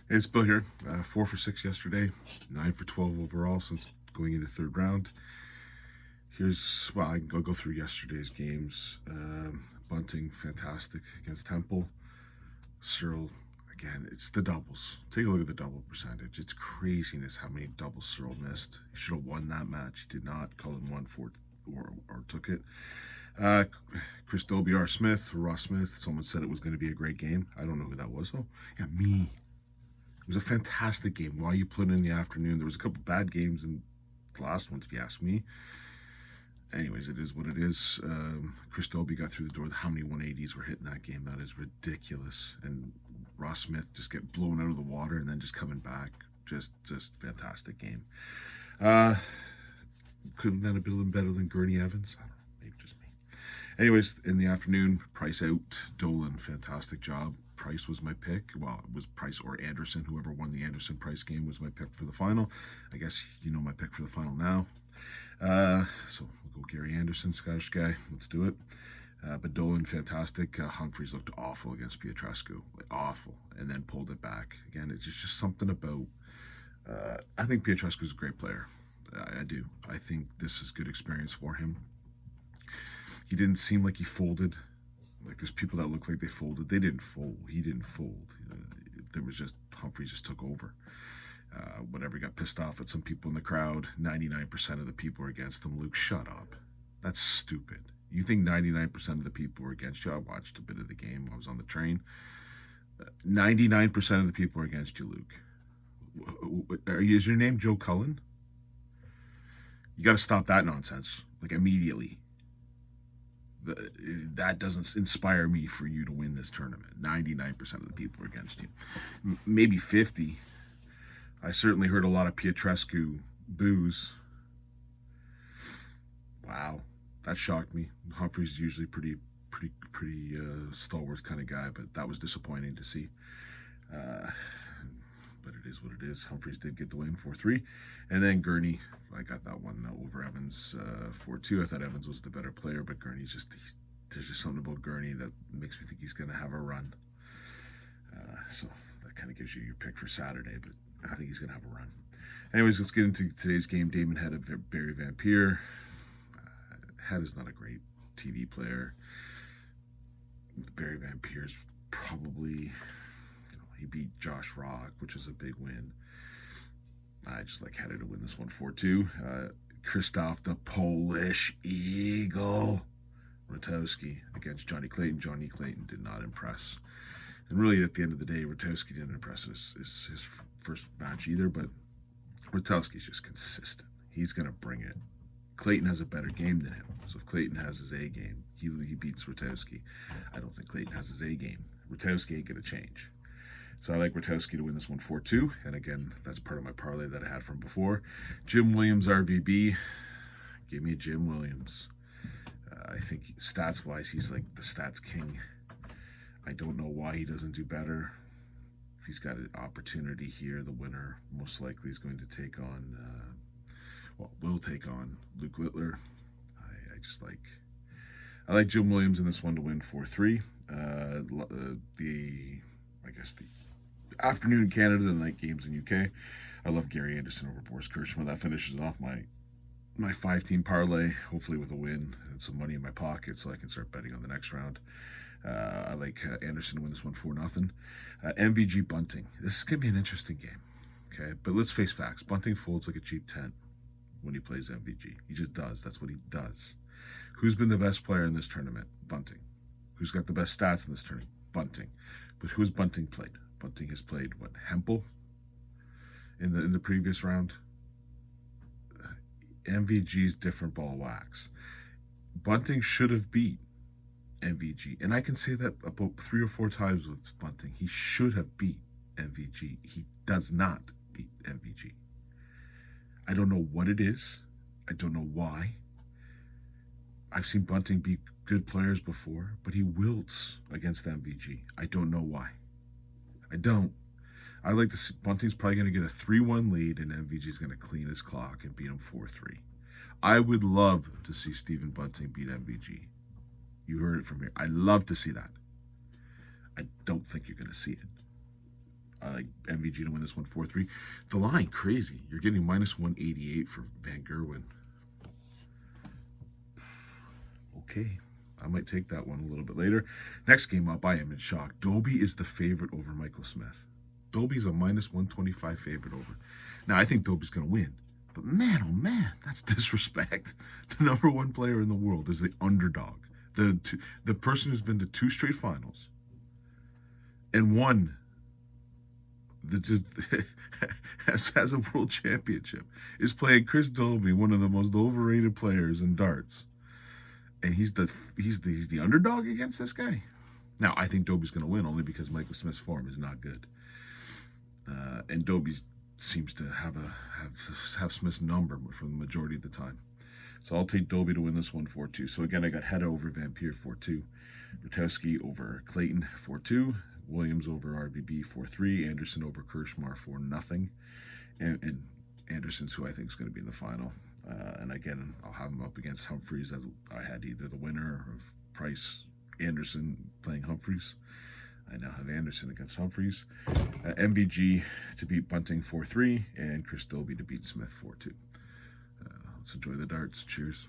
Hey, it's Bill here. 4 for 6 yesterday, 9 for 12 overall since going into third round. I'll go through yesterday's games. Bunting, fantastic against Temple. Searle, again, it's the doubles. Take a look at the double percentage. It's craziness how many doubles Searle missed. He should have won that match. He did not. Cullen won or took it. Chris Dobie, Ross Smith. Someone said it was going to be a great game. I don't know who that was, though. Yeah, me. It was a fantastic game. Why you put it in the afternoon? There was a couple bad games in the last ones, if you ask me. Anyways, it is what it is. Chris Dobie got through the door. How many 180s were hitting that game? That is ridiculous. And Ross Smith just get blown out of the water and then just coming back. Just fantastic game. Couldn't that have been better than Gurney Evans? I don't know. Maybe just me. Anyways, in the afternoon, Price out. Dolan, fantastic job. Price was my pick. Well, it was Price or Anderson. Whoever won the Anderson-Price game was my pick for the final. I guess you know my pick for the final now. So we'll go Gary Anderson, Scottish guy. Let's do it. But Dolan, fantastic. Humphreys looked awful against Pietruscu. Awful. And then pulled it back. Again, it's just something about... I think Pietruscu's a great player. I do. I think this is good experience for him. He didn't seem like he folded. Like, there's people that look like they folded. They didn't fold. He didn't fold. There was just, Humphreys just took over. Whatever, he got pissed off at some people in the crowd. 99% of the people are against him. Luke, shut up. That's stupid. You think 99% of the people are against you? I watched a bit of the game. I was on the train. 99% of the people are against you, Luke. Is your name Joe Cullen? You got to stop that nonsense, like, immediately. That doesn't inspire me for you to win this tournament. 99% of the people are against you. Maybe 50. I certainly heard a lot of Pietruscu boos. Wow, that shocked me. Humphreys usually pretty stalwart kind of guy, but that was disappointing to see. But it is what it is. Humphreys did get the win 4-3. And then Gurney, I got that one over Evans 4-2. I thought Evans was the better player, but Gurney's there's just something about Gurney that makes me think he's going to have a run. So that kind of gives you your pick for Saturday, but I think he's going to have a run. Anyways, let's get into today's game. Damon Head of Barry Vampire. Head is not a great TV player. Barry Vampire's probably... He beat Josh Rock, which is a big win. I just like Header to win this one 4-2. Krzysztof, the Polish Eagle. Rotowski against Johnny Clayton. Johnny Clayton did not impress. And really, at the end of the day, Rotowski didn't impress his first match either, but Rotowski's just consistent. He's going to bring it. Clayton has a better game than him. So if Clayton has his A game, he beats Rotowski. I don't think Clayton has his A game. Rotowski ain't going to change. So I like Rotowski to win this one 4-2. And again, that's part of my parlay that I had from before. Jim Williams, RVB. Give me Jim Williams. I think stats-wise, he's like the stats king. I don't know why he doesn't do better. He's got an opportunity here. The winner most likely is going to take on, will take on Luke Littler. I like Jim Williams in this one to win 4-3. The afternoon Canada, the night games in UK. I love Gary Anderson over Boris Kirschman. That finishes off my 5-team parlay, hopefully with a win and some money in my pocket so I can start betting on the next round. I like Anderson to win this one 4-0. MVG Bunting. This is going to be an interesting game. Okay, but let's face facts. Bunting folds like a cheap tent when he plays MVG. He just does. That's what he does. Who's been the best player in this tournament? Bunting. Who's got the best stats in this tournament? Bunting. But who's Bunting played? Bunting has played, what, Hempel in the previous round? MVG's different ball wax. Bunting should have beat MVG. And I can say that about 3 or 4 times with Bunting. He should have beat MVG. He does not beat MVG. I don't know what it is. I don't know why. I've seen Bunting beat good players before, but he wilts against MVG. I don't know why. I don't. I like to see Bunting's probably going to get a 3-1 lead, and MVG's going to clean his clock and beat him 4-3. I would love to see Stephen Bunting beat MVG. You heard it from here. I love to see that. I don't think you're going to see it. I like MVG to win this one 4-3. The line, crazy. You're getting minus 188 for Van Gerwen. Okay, I might take that one a little bit later. Next game up, I am in shock. Doby is the favorite over Michael Smith. Doby's a minus 125 favorite over. Now, I think Doby's going to win. But man, oh man, that's disrespect. The number one player in the world is the underdog. The person who's been to 2 straight finals and won has a world championship, is playing Chris Doby, one of the most overrated players in darts. And he's the underdog against this guy. Now, I think Doby's going to win only because Michael Smith's form is not good. And Doby seems to have Smith's number for the majority of the time. So I'll take Doby to win this one 4-2. So again, I got Hedda over Vampire 4-2. Rutowski over Clayton 4-2. Williams over RBB 4-3. Anderson over Kirschmar 4-0. And Anderson's who I think is going to be in the final. And again, I'll have him up against Humphreys. As I had either the winner of Price, Anderson playing Humphreys. I now have Anderson against Humphreys. MVG to beat Bunting 4-3. And Chris Doby to beat Smith 4-2. Let's enjoy the darts. Cheers.